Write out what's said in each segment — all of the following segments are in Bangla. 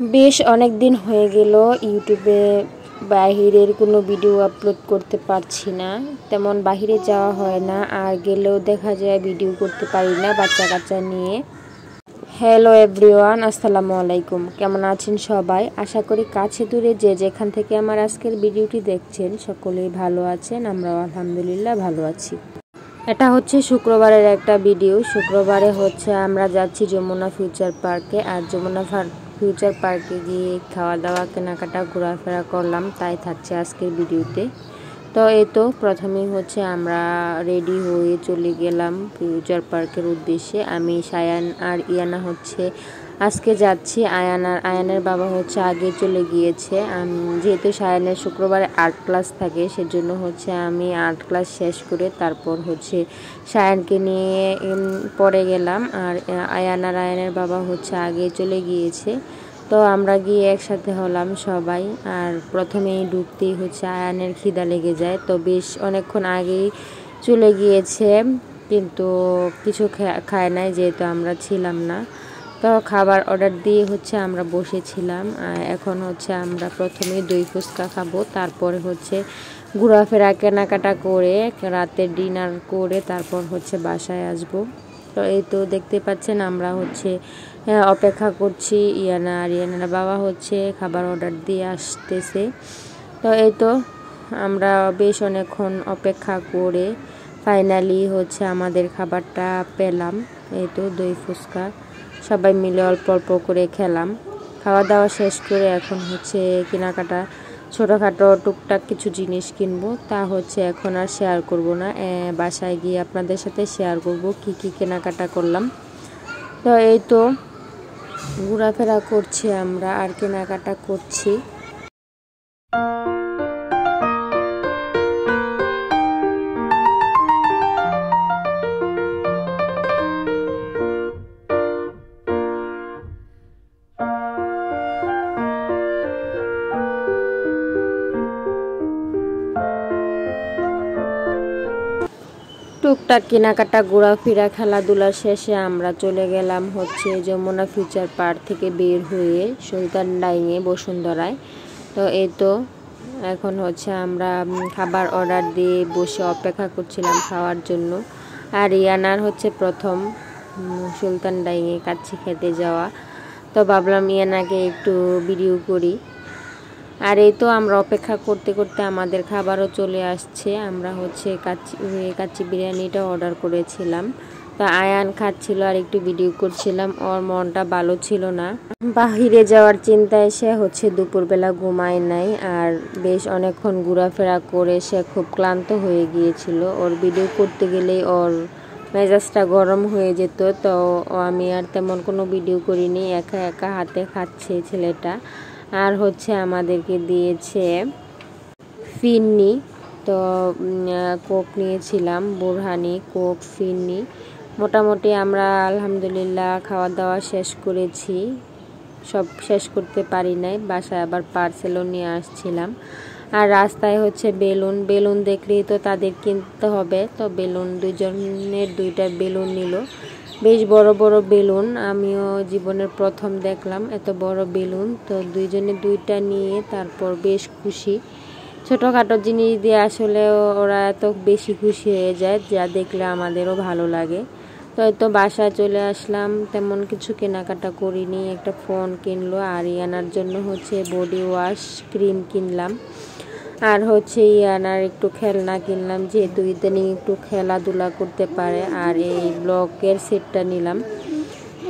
বেশ অনেক দিন হয়ে গেল ইউটিউবে বাহিরের কোনো ভিডিও আপলোড করতে পারছি না, তেমন বাহিরে যাওয়া হয় না, আর গেলেও দেখা যায় ভিডিও করতে পারি না বাচ্চা কাচ্চা নিয়ে। হ্যালো এভরিওয়ান, আসসালামু আলাইকুম। কেমন আছেন সবাই? আশা করি কাছে দূরে যে যেখান থেকে আমার আজকের ভিডিওটি দেখছেন সকলেই ভালো আছেন। আমরাও আলহামদুলিল্লাহ ভালো আছি। এটা হচ্ছে শুক্রবারের একটা ভিডিও। শুক্রবারে হচ্ছে আমরা যাচ্ছি যমুনা ফিউচার পার্কে, আর যমুনা ফিউচার পার্কে গিয়ে খাওয়া দাওয়া কেনাকাটা ঘোরাফেরা করলাম, তাই থাকছে আজকের ভিডিওতে। তো এই তো প্রথমেই হচ্ছে আমরা রেডি হয়ে চলে গেলাম ফিউচার পার্কের উদ্দেশ্যে। আমি সায়ান আর ইয়ানা হচ্ছে আজকে যাচ্ছি। আয়ানের বাবা হচ্ছে আগে চলে গিয়েছে। যেহেতু সায়ানের শুক্রবারে আর্ট ক্লাস থাকে, সেজন্য হচ্ছে আমি আর্ট ক্লাস শেষ করে তারপর হচ্ছে সায়ানকে নিয়ে পরে গেলাম। আর আয়ানের বাবা হচ্ছে আগে চলে গিয়েছে, তো আমরা গিয়ে একসাথে হলাম সবাই। আর প্রথমেই ঢুকতেই হচ্ছে আয়ানের খিদা লেগে যায়, তো বেশ অনেকক্ষণ আগেই চলে গিয়েছে, কিন্তু কিছু খায় নাই যেহেতু আমরা ছিলাম না। তো খাবার অর্ডার দিয়ে হচ্ছে আমরা বসেছিলাম। এখন হচ্ছে আমরা প্রথমেই দই ফুচকা খাবো, তারপরে হচ্ছে ঘোরাফেরা কেনাকাটা করে রাতের ডিনার করে তারপর হচ্ছে বাসায় আসবো। তো এই তো দেখতে পাচ্ছেন আমরা হচ্ছে অপেক্ষা করছি। ইয়ানার বাবা হচ্ছে খাবার অর্ডার দিয়ে আসতেছে। তো এই তো আমরা বেশ অনেকক্ষণ অপেক্ষা করে ফাইনালি হচ্ছে আমাদের খাবারটা পেলাম। এই তো দই ফুচকা সবাই মিলে অল্প অল্প করে খেলাম। খাওয়া দাওয়া শেষ করে এখন হচ্ছে কেনাকাটা ছোটোখাটো টুকটাক কিছু জিনিস কিনবো, তা হচ্ছে এখন আর শেয়ার করব না, বাসায় গিয়ে আপনাদের সাথে শেয়ার করব কি কি কেনাকাটা করলাম। তো এই তো ঘোরাফেরা করছি আমরা আর কেনাকাটা করছি। টুকটাক কেনাকাটা ঘোরাফেরা খেলাধুলা শেষে আমরা চলে গেলাম হচ্ছে যমুনা ফিউচার পার্ক থেকে বের হয়ে সুলতান ডাইংয়ে বসুন্ধরায়। তো এই তো এখন হচ্ছে আমরা খাবার অর্ডার দিয়ে বসে অপেক্ষা করছিলাম খাওয়ার জন্য। আর ইয়ানার হচ্ছে প্রথম সুলতান ডাইংয়ে কাচ্চি খেতে যাওয়া, তো ভাবলাম ইয়ানাকে একটু ভিডিও করি। আর এই তো আমরা অপেক্ষা করতে করতে আমাদের খাবারও চলে আসছে। আমরা হচ্ছে কাচ্চি বিরিয়ানিটা অর্ডার করেছিলাম, তো আয়ান খাচ্ছিল আর একটু ভিডিও করছিলাম। ওর মনটা ভালো ছিল না, বাহিরে যাওয়ার চিন্তায় সে হচ্ছে দুপুরবেলা ঘুমায় নাই, আর বেশ অনেকক্ষণ ঘোরাফেরা করে সে খুব ক্লান্ত হয়ে গিয়েছিল। ওর ভিডিও করতে গেলেই ওর মেজাজটা গরম হয়ে যেত, তো আমি আর তেমন কোনো ভিডিও করিনি। একা একা হাতে খাচ্ছে ছেলেটা। আর হচ্ছে আমাদেরকে দিয়েছে ফিরনি, তো কোক নিয়েছিলাম, বোরহানি, কোক, ফিরনি। মোটামুটি আমরা আলহামদুলিল্লাহ খাওয়া দাওয়া শেষ করেছি। সব শেষ করতে পারি নাই, বাসায় আবার পার্সেলও নিয়ে আসছিলাম। আর রাস্তায় হচ্ছে বেলুন দেখলেই তো তাদের কিনতে হবে, তো বেলুন দুইজনের দুইটা বেলুন নিল, বেশ বড় বড় বেলুন। আমিও জীবনের প্রথম দেখলাম এত বড় বেলুন, তো দুইজনে দুইটা নিয়ে তারপর বেশ খুশি। ছোটোখাটো জিনিস দিয়ে আসলে ওরা এত বেশি খুশি হয়ে যায়, যা দেখলে আমাদেরও ভালো লাগে। তো এই তো বাসায় চলে আসলাম, তেমন কিছু কেনাকাটা করিনি। একটা ফোন কিনলো, আর ইয়ানার জন্য হচ্ছে বডি ওয়াশ ক্রিম কিনলাম, আর হচ্ছে ইয়ানার একটু খেলনা কিনলাম, যেহেতু ইদানিং একটু খেলাধুলা করতে পারে। আর এই ব্লকের সেটটা নিলাম।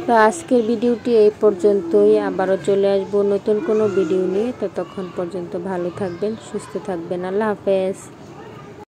তো আজকের ভিডিওটি এই পর্যন্তই, আবারও চলে আসবো নতুন কোনো ভিডিও নিয়ে। ততক্ষণ পর্যন্ত ভালো থাকবেন, সুস্থ থাকবেন। আল্লাহ হাফেজ।